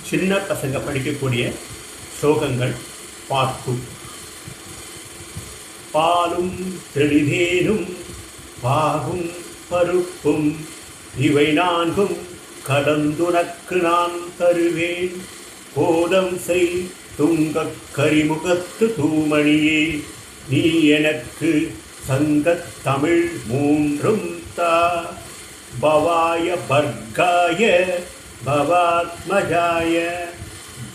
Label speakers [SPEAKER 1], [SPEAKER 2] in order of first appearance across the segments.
[SPEAKER 1] சின்ன பசங்க படிக்கக்கூடிய ஸ்லோகங்கள் பார்த்து. பாலும் தெளிதேனும் பாகும் பருப்பும் இவை நான்கும் கலந்துனக்கு நான் தருவேன். கோலம் செய் துங்கக் கரிமுகத்து தூமணியே, நீ எனக்கு சங்கத் தமிழ் மூன்றும் தா. பவாய பர்காய பவாத்மஜாய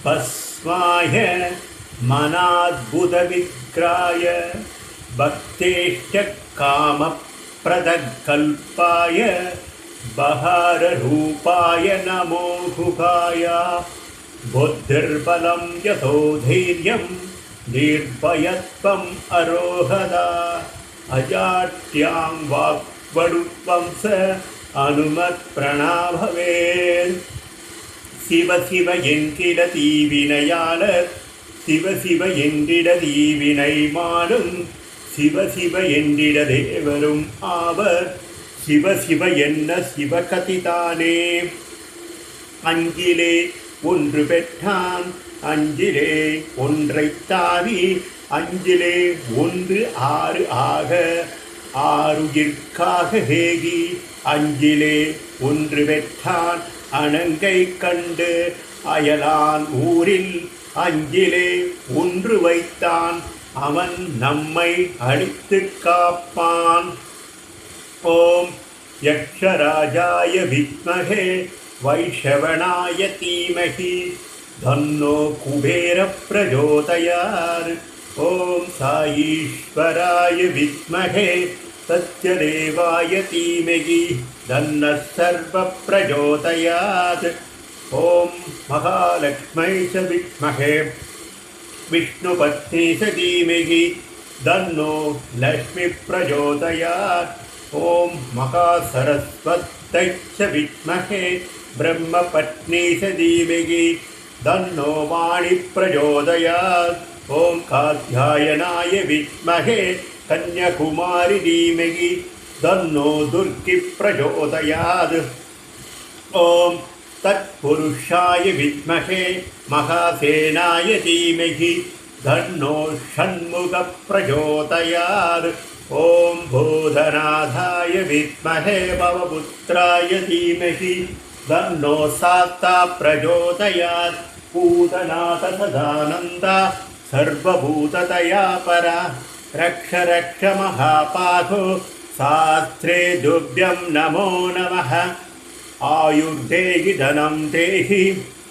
[SPEAKER 1] பஸ்மாய மனாத்புத விக்ராய பக்தேஷ்ட காமப்ரதகல்பாய பஹார ரூபாய நமோ குகாய. புத்திர்பலம் யதோதைர்யம் நிர்பயத்வம் அரோகதா. அஜாட்யாம் வாக்வடுவம்ச அனுமத் பிரணாபவேல். சிவ சிவ என்கிற தீவினையாளர் சிவ சிவ என்றிட தீவினை மாடும். சிவ சிவ என்றிட தேவரும் ஆவர். சிவ சிவ என்ன சிவகதிதானே. அஞ்சிலே ஒன்று பெற்றான் அஞ்சிலே ஒன்றைத் தாவி. அஞ்சிலே ஒன்று ஆறு ஆக ஆறுயிர்க்காக ஹேகி. அஞ்சிலே ஒன்று பெற்றான் அணங்கை கண்டு அயலான் ஊரில். அஞ்சிலே ஒன்று வைத்தான் அவன் நம்மை அழித்து காப்பான். ஓம் யக்ஷராஜாய வித்மஹே வைஷவணாய தீமஹி தன்னோ குபேர பிரஜோதயாத். ஓம் சாயீஸ்வராய வித்மஹே சத்யதேவாய தீமஹி தன்னः சர்வ பிரஜோதயாத். ஓம் மகாலக்ஷ்மை ச வித்மஹே விஷ்ணுபத்னி ச தீமஹி தன்னோ லக்ஷ்மி பிரஜோதயாத். ஓம் மகாசரஸ்வத்யை ச வித்மஹே பிரம்மபத்னி ச தீமஹி தன்னோ வாணி பிரஜோதயாத். ஓம் காத்யாயனாய வித்மஹே கன்யாகுமாரி தீமஹி தன்னோ துர்கி பிரஜோதயாத். ஓம் தத்புருஷாய வித்மஹே மகாசேனாய தீமஹி தன்னோ ஷண்முக பிரஜோதயாத். ஓம் பூதநாதாய வித்மஹே பவபுத்ராய தீமஹி தன்னோ சாஸ்தா பிரஜோதயாத். பூதநாத சதானந்தா சர்வபூததயா பரா. ரக்ஷ ரக்ஷ மகாபாகோ சாஸ்திரே துப்யம் நமோ நமः. ஆயுர்தேகி தனம் தேஹி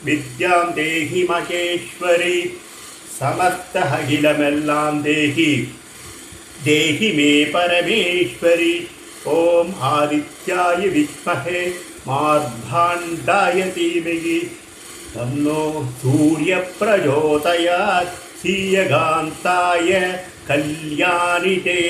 [SPEAKER 1] வித்யாம் தேஹி மகேஸ்வரி. சமஸ்த அகிலமெல்லாம் தேஹி தேஹி மே பரமேஸ்வரி. ஓம் ஆதித்யாய வித்மஹே மார்பாண்டாய தீமஹி தன்னோ சூரிய பிரஜோதயாத். சீயகாந்தாய கல்யாணிதே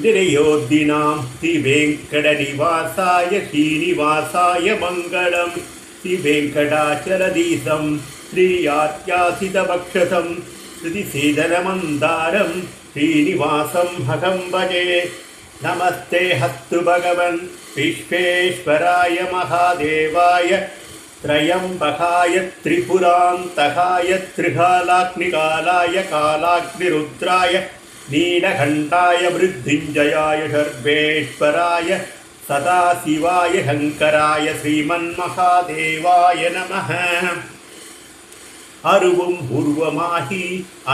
[SPEAKER 1] திரையோத்தினாம் ஸ்ரீவேங்கடநிவாசாய ஸ்ரீனிவாசாய மங்களம். ஸ்ரீவேங்கடாச்சலதீசம் ஸ்ரீயாத்யாசிதபக்ஷசம் ஸ்ருதிசீதனமந்தாரம் ஸ்ரீனிவாசம் ஹகம் பஜே. நமஸ்தே ஹஸ்து பகவன் விஸ்வேஸ்வராய மகாதேவாய த்ரயம்பகாய திரிபுராந்தகாய த்ரிகாலாக்னிகாலாய காலாக்னிருத்ராய நீலகண்டாய மிருத்யுஞ்சயாய சர்வேஸ்வராய சதாசிவாய சங்கராய ஸ்ரீமன்மகாதேவாய நமः. அருவும் உருவமாகி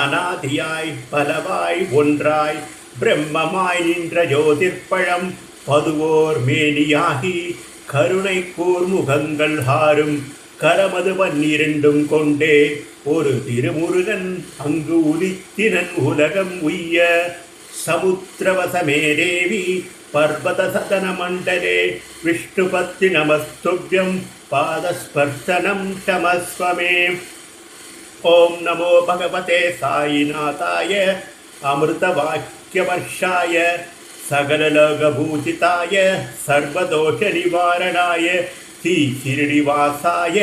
[SPEAKER 1] அநாதியாய் பலவாய் ஒன்றாய் பிரம்மமாய் நின்ற ஜோதிர்பழம் பதுவோர் மேனியாகி கருணை கூர்முகங்கள் ஹாரும் கரமது பன்னிரண்டும் கொண்டே ஒரு திருமுருகன் அங்கு உதித்தினன் உலகம் உய்ய. சமுத்திரவசமே தேவி பர்வத சதன மண்டலே விஷ்ணுபத்தி நமஸ்துப்யம் பாதஸ்பர்சனம் க்ஷமஸ்வமே. ஓம் நமோ பகவதே சாயிநாதாய அமிர்தவாக்கியவர்ஷாய சகலலோகபூஜிதாய சர்வதோஷ நிவாரணாய ஸ்ரீ ஸ்ரீனிவாசாய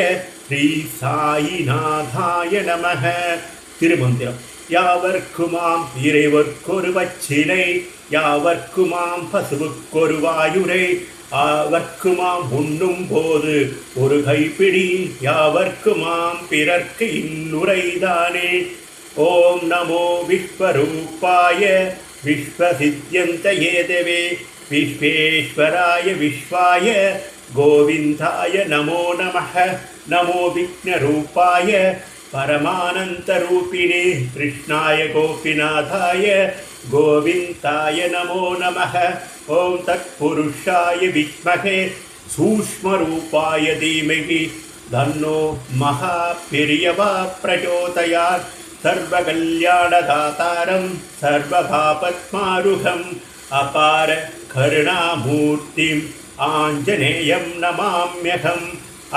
[SPEAKER 1] ஸ்ரீ சாயிநாதாய நமः. திருமந்திரம். யாவர்க்குமாம் இறைவர்க்கொரு வச்சிலை யாவர்க்குமாம் பசுவுக்கொரு வாயுரை ஆவர்க்குமாம் உண்ணும் போது ஒரு கைப்பிடி யாவர்க்குமாம் பிறர்க்கு இன்னுரைதானே. ஓம் நமோ விஸ்வரூபாய விஸ்வசித்யந்தயே தேவே விஸ்வேஸ்வராய விஸ்வாய கோவிந்தாய நமோ நமः. நமோ விக்னரூபாய பரமானந்தரூபிணே கிருஷ்ணாய கோபிநாதாய கோவிந்தாய நமோ நமः. ஓம் தத்புருஷாய வித்மஹே சூக்ஷ்மரூபாய தீமஹி தன்னோ மகாபிரியவா பிரச்சோதயாத். சர்வகல்யாணதாதாரம் சர்வபாபத்மாருகம் அபார கருணாமூர்த்திம் ஆஞ்சநேயம் நமாம்யகம்.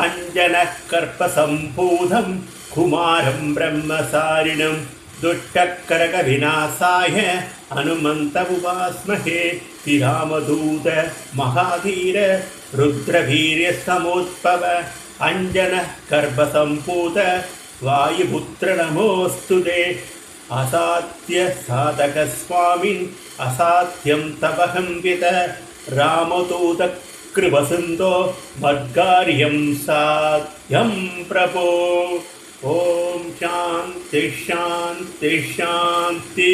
[SPEAKER 1] அஞ்சனகர்ப்பசம்பூதம் குமாரம் பிரம்மசாரிணம் துஷ்டக்கரக விநாசாய அனுமந்த உபாஸ்மஹே. ஸ்ரீராமதூத மகாதீர ருத்ரவீரிய சமோத்பவ அஞ்சனகர்ப்பசம்பூத வாயுபுத்திர நமோஸ்துதே. அசாத்திய சாதக சுவாமின் அசாத்தியம் தபகம்பித ராமதூத கிருபசிந்தோ மத்காரியம் சாத்யம் பிரபோ. ஓம் சாந்தி சாந்தி சாந்தி.